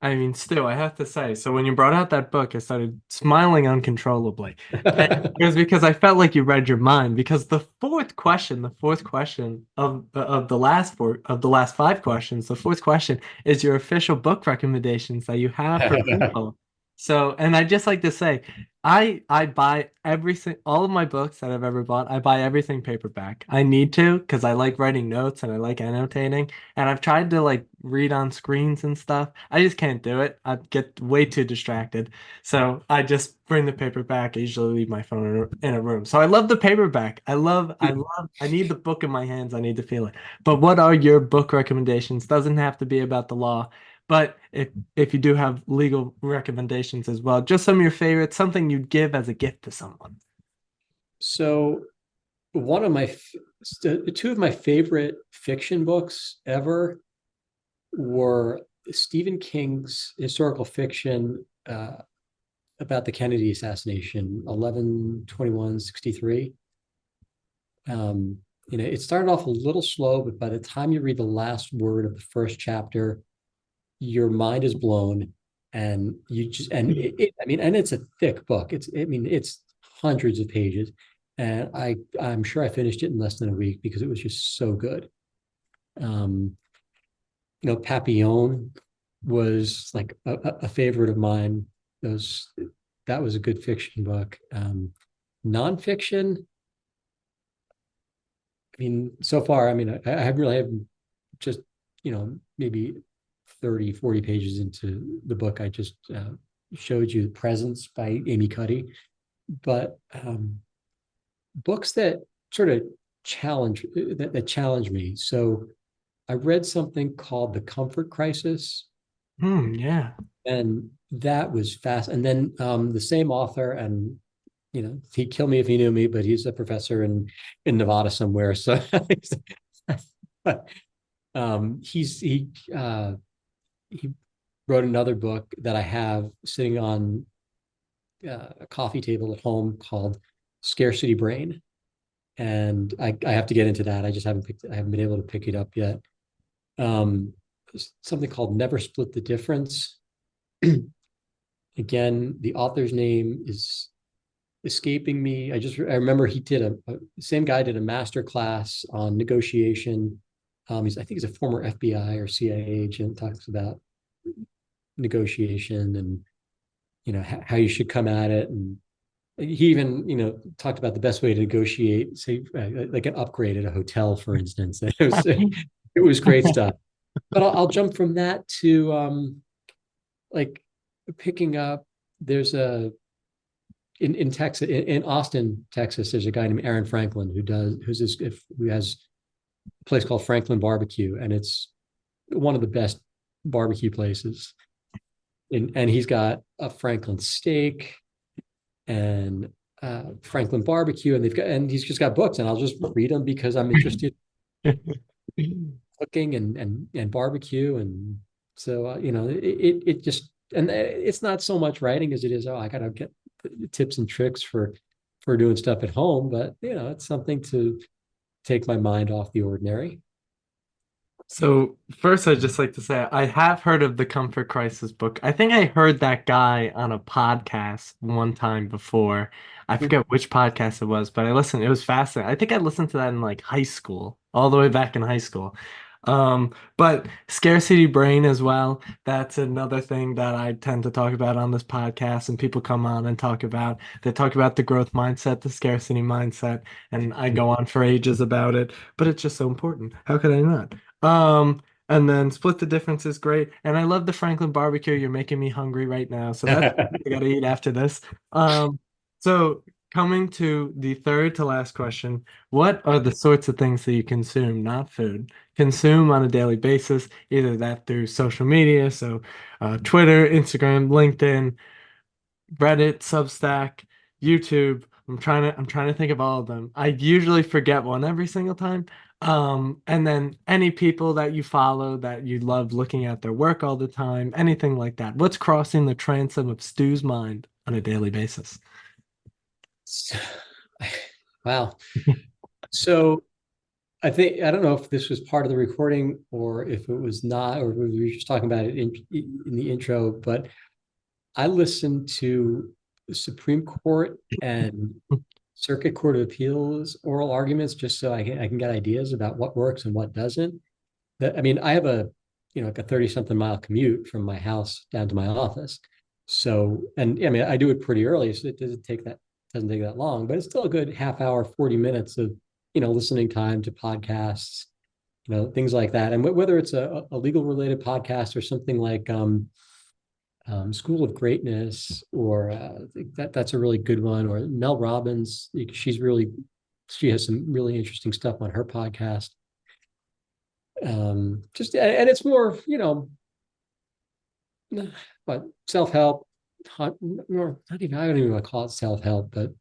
I mean, still, I have to say, so when you brought out that book, I started smiling uncontrollably. And it was because I felt like you read your mind. Because the fourth question of the last five questions, the fourth question is your official book recommendations that you have for people. So, and I just like to say, I buy everything, all of my books that I've ever bought, I buy everything paperback. I need to because I like writing notes and I like annotating. And I've tried to like read on screens and stuff. I just can't do it. I get way too distracted. So I just bring the paperback. I usually leave my phone in a room. So I love the paperback. I need the book in my hands. I need to feel it. But what are your book recommendations? Doesn't have to be about the law. But if you do have legal recommendations as well, just some of your favorites, something you'd give as a gift to someone. So one of my two of my favorite fiction books ever were Stephen King's historical fiction about the Kennedy assassination, 11/21/63. It started off a little slow, but by the time you read the last word of the first chapter, your mind is blown, and you just and and it's a thick book. It's hundreds of pages, and I'm sure I finished it in less than a week because it was just so good. Papillon was like a favorite of mine. That was a good fiction book. Nonfiction, so far, I haven't really have just, maybe 30, 40 pages into the book I just showed you, Presence by Amy Cuddy. But books that sort of challenge me. So I read something called The Comfort Crisis, Yeah. and that was fast. And then the same author, and he'd kill me if he knew me, but he's a professor in Nevada somewhere. So but he wrote another book that I have sitting on a coffee table at home called Scarcity Brain. And I have to get into that. I haven't been able to pick it up yet. Something called Never Split the Difference. Again, the author's name is escaping me. I remember he did same guy did a master class on negotiation. I think he's a former FBI or CIA agent, talks about negotiation and how you should come at it. And he even talked about the best way to negotiate, say like an upgrade at a hotel, for instance. It was great stuff. But I'll jump from that to like picking up. There's in Texas, in Austin, Texas, there's a guy named Aaron Franklin who has a place called Franklin Barbecue, and it's one of the best barbecue places. And he's got a Franklin steak and Franklin barbecue, and he's just got books, and I'll just read them because I'm interested in cooking and barbecue. And so it just, and it's not so much writing as it is, I gotta get tips and tricks for doing stuff at home, but it's something to take my mind off the ordinary. So first, I'd just like to say I have heard of the Comfort Crisis book. I think I heard that guy on a podcast one time before. I forget which podcast it was, but I listened. It was fascinating. I think I listened to that in like high school, all the way back in high school. But scarcity brain as well. That's another thing that I tend to talk about on this podcast, and people come on and talk about. They talk about the growth mindset, the scarcity mindset, and I go on for ages about it. But it's just so important. How could I not? And then split the difference is great. And I love the Franklin barbecue. You're making me hungry right now. So that's I gotta eat after this. Um, so coming to the third to last question, what are the sorts of things that you consume, not food, consume on a daily basis, either that through social media, so Twitter, Instagram, LinkedIn, Reddit, Substack, YouTube. I'm trying to think of all of them. I usually forget one every single time. And then any people that you follow that you love looking at their work all the time, anything like that. What's crossing the transom of Stu's mind on a daily basis? Wow. So I don't know if this was part of the recording or if it was not, or we were just talking about it in the intro, but I listened to the Supreme Court and Circuit Court of Appeals oral arguments just so I can get ideas about what works and what doesn't. I mean, I have like a 30 something mile commute from my house down to my office. So, and I mean, I do it pretty early, so it doesn't take that long, but it's still a good half hour, 40 minutes of, listening time to podcasts, things like that. And whether it's a legal related podcast or something like School of Greatness, or that's a really good one, or Mel Robbins, she has some really interesting stuff on her podcast. Just and it's more, but self-help, not even, I don't even want to call it self-help, but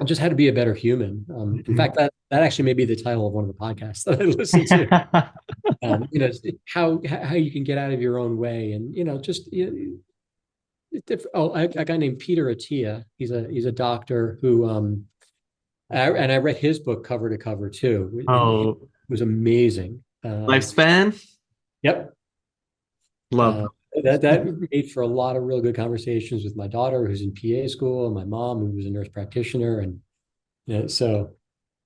just how to be a better human. In fact, that actually may be the title of one of the podcasts that I listen to. How you can get out of your own way, and just a guy named Peter Attia. He's a doctor who and I read his book cover to cover too. It Oh, was amazing. lifespan? Yep. Love. That made for a lot of real good conversations with my daughter, who's in PA school, and my mom, who was a nurse practitioner, and so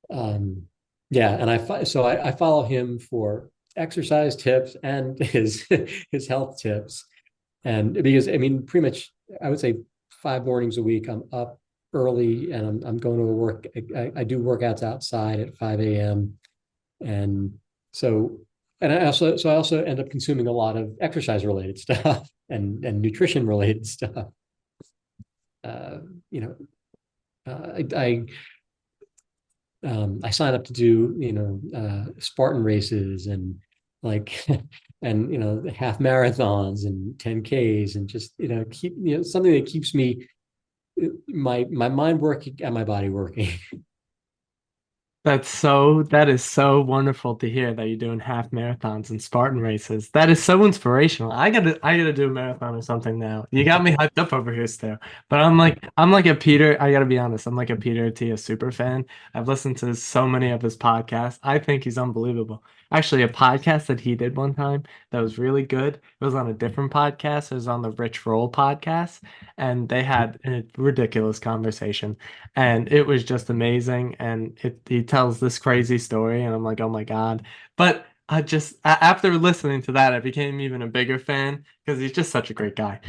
yeah. And I follow him for exercise tips and his health tips, and because I mean, pretty much, I would say 5 mornings a week, I'm up early and I'm going to work. I do workouts outside at 5 a.m. And so, and I also end up consuming a lot of exercise related stuff and nutrition related stuff. Uh, you know, I sign up to do, Spartan races and like, and, half marathons and 10Ks, and just, keep, something that keeps me, my mind working and my body working. That is so wonderful to hear that you're doing half marathons and Spartan races. That is so inspirational. I gotta do a marathon or something now. You got me hyped up over here still. But I'm like a Peter, I gotta be honest, I'm like a Peter Attia super fan. I've listened to so many of his podcasts. I think he's unbelievable. Actually, a podcast that he did one time that was really good. It was on a different podcast. It was on the Rich Roll podcast, and they had a ridiculous conversation, and it was just amazing. And he tells this crazy story, and I'm like, oh my God. But after listening to that, I became even a bigger fan because he's just such a great guy.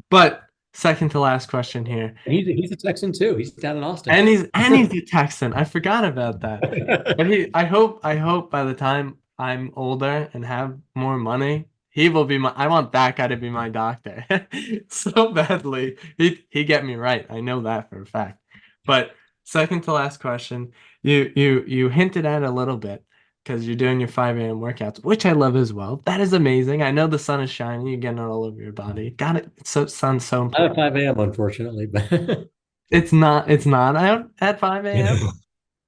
But second to last question here. And he's a Texan too. He's down in Austin. And he's a Texan. I forgot about that. But I hope by the time I'm older and have more money, he will be I want that guy to be my doctor so badly. He get me right. I know that for a fact. But second to last question, you hinted at a little bit because you're doing your 5 a.m. workouts, which I love as well. That is amazing. I know the sun is shining, you're getting it all over your body. Got it. So sun's so Not at important. 5 a.m., unfortunately, but It's not out at 5 a.m.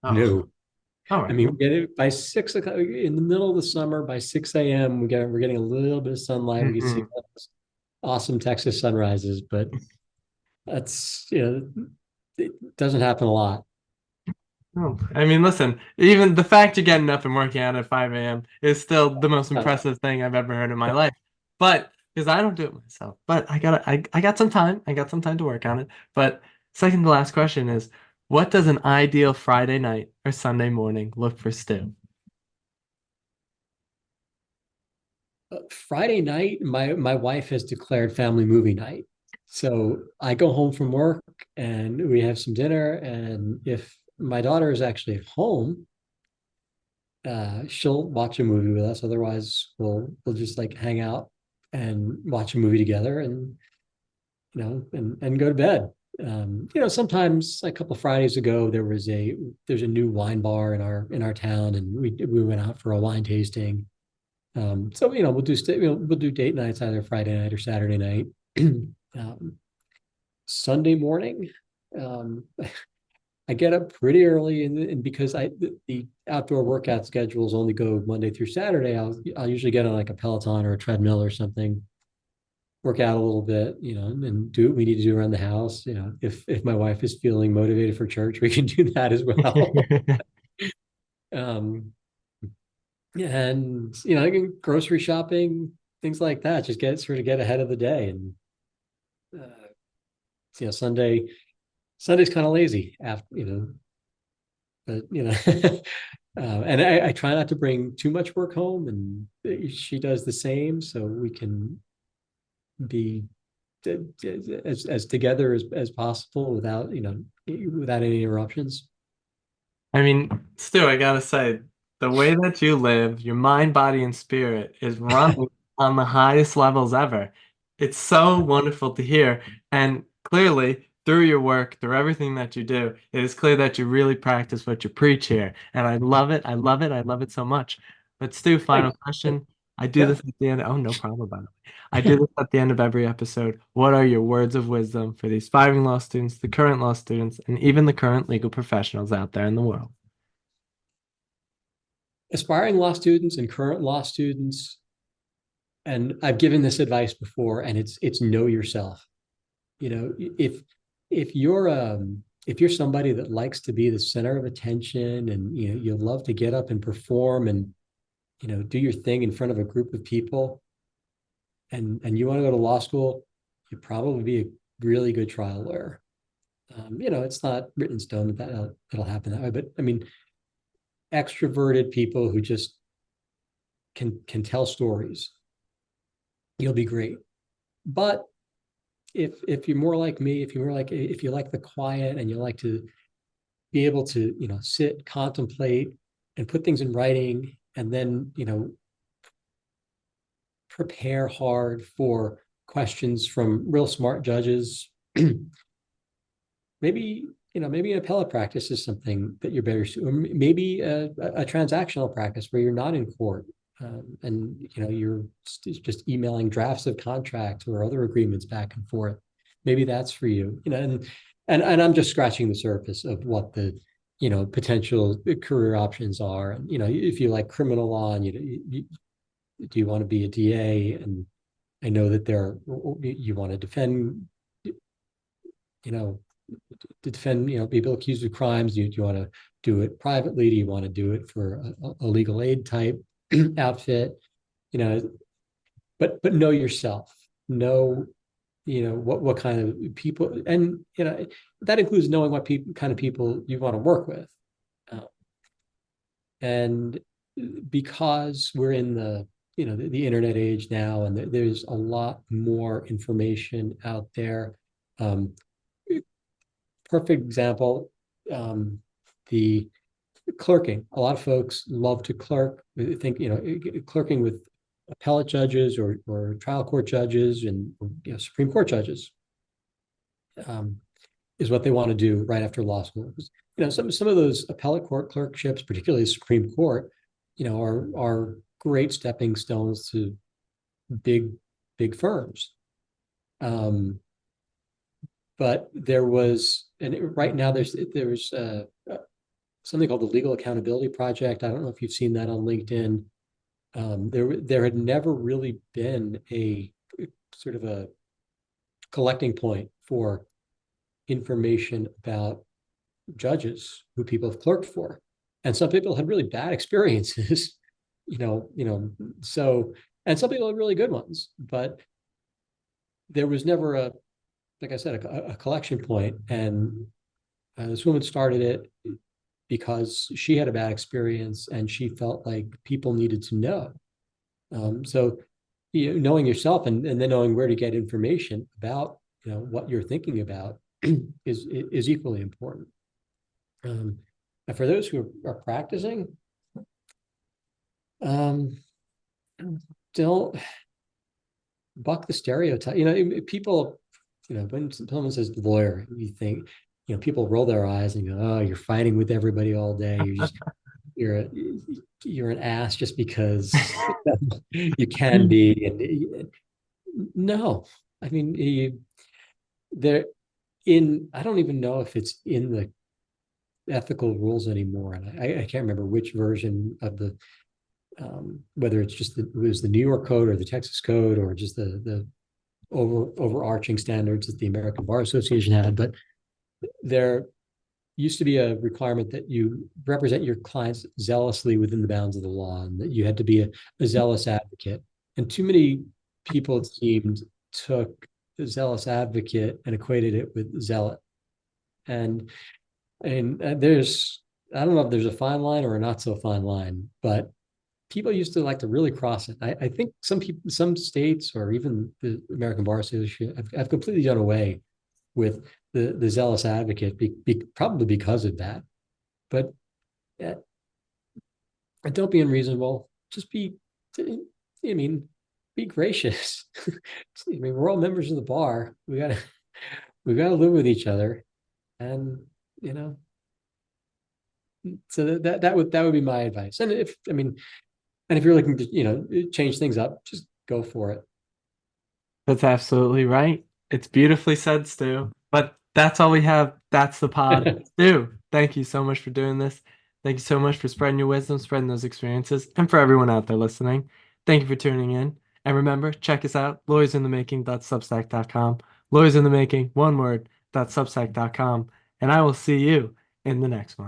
Oh, no. all I right. mean, we get it by 6 o'clock in the middle of the summer. By 6 a.m., we're getting a little bit of sunlight. We can see Mhm. awesome Texas sunrises, but that's, it doesn't happen a lot. Oh, I mean, listen, even the fact you're getting up and working out at 5 a.m. is still the most Uh, impressive thing I've ever heard in my life. But because I don't do it myself, but I got some time. I got some time to work on it. But second to last question is, what does an ideal Friday night or Sunday morning look for Stu? Friday night, my wife has declared family movie night. So I go home from work and we have some dinner. And if my daughter is actually at home, she'll watch a movie with us. Otherwise, we'll just like hang out and watch a movie together, and and go to bed. Sometimes a couple of Fridays ago there's a new wine bar in our town, and we went out for a wine tasting. So we'll do date nights either Friday night or Saturday night. um, Sunday morning, um, I get up pretty early, and because the outdoor workout schedules only go Monday through Saturday, I'll usually get on like a Peloton or a treadmill or something, work out a little bit, and do what we need to do around the house. If my wife is feeling motivated for church, we can do that as well. um, and grocery shopping, things like that. Just get ahead of the day, and Sunday's kind of lazy after but and I try not to bring too much work home, and she does the same, so we can be as together as possible without any interruptions. I mean, Stu, I gotta say, the way that you live, your mind, body, and spirit is running on the highest levels ever. It's so wonderful to hear. And clearly, through your work, through everything that you do, it is clear that you really practice what you preach here. And I love it. I love it. I love it so much. But Stu, final Thanks. question. I do Yeah. this at the end. Oh, no problem about it. I do this at the end of every episode. What are your words of wisdom for the aspiring law students, the current law students, and even the current legal professionals out there in the world? Aspiring law students and current law students, and I've given this advice before, and it's know yourself. If if you're if you're somebody that likes to be the center of attention, and you love to get up and perform and do your thing in front of a group of people, and you want to go to law school, you'd probably be a really good trial lawyer. It's not written in stone that that'll happen that way, but I mean, extroverted people who just can tell stories, you'll be great. But if you're more like me, if you like the quiet and you like to be able to sit, contemplate, and put things in writing, and then prepare hard for questions from real smart judges, maybe an appellate practice is something that you're better suited, or maybe a transactional practice where you're not in court, and you're just emailing drafts of contracts or other agreements back and forth. Maybe that's for you. And I'm just scratching the surface of what the potential career options are. And if you like criminal law, and do you want to be a DA? And I know that you want to defend to defend people accused of crimes. Do you want to do it privately? Do you want to do it for a legal aid type outfit? But know yourself. Know what kind of people, and that includes knowing what kind of people you want to work with. And because we're in the internet age now, and there's a lot more information out there. Perfect example, the clerking. A lot of folks love to clerk. They think clerking with appellate judges or trial court judges and Supreme Court judges is what they want to do right after law school. Some of those appellate court clerkships, particularly the Supreme Court, are great stepping stones to big firms. But there was, and right now there's something called the Legal Accountability Project. I don't know if you've seen that on LinkedIn. There had never really been a sort of a collecting point for information about judges who people have clerked for, and some people had really bad experiences. So, and some people had really good ones, but there was never a, like I said, a collection point. And this woman started it because she had a bad experience and she felt like people needed to know. So, knowing yourself and then knowing where to get information about, what you're thinking about is equally important. And for those who are practicing, don't buck the stereotype. People, when someone says lawyer, you think, people roll their eyes and go, "Oh, you're fighting with everybody all day. You're an ass just because you can be." And no, I mean, there I don't even know if it's in the ethical rules anymore, and I can't remember which version of the whether it's just it was the New York Code or the Texas Code or just the overarching standards that the American Bar Association had, but there used to be a requirement that you represent your clients zealously within the bounds of the law, and that you had to be a zealous advocate. And too many people, it seemed, took the zealous advocate and equated it with zealot. And there's, I don't know if there's a fine line or a not so fine line, but people used to like to really cross it. I think some states or even the American Bar Association have completely done away with the zealous advocate, probably because of that. But don't be unreasonable. Just be gracious. We're all members of the bar. We gotta live with each other, and so that would be my advice. And if you're looking to change things up, just go for it. That's absolutely right. It's beautifully said, Stu. But that's all we have. That's the pod. Stu, thank you so much for doing this. Thank you so much for spreading your wisdom, spreading those experiences, and for everyone out there listening. Thank you for tuning in. And remember, check us out, lawyersinthemaking.substack.com. Lawyers in the Making, one word, .substack.com. And I will see you in the next one.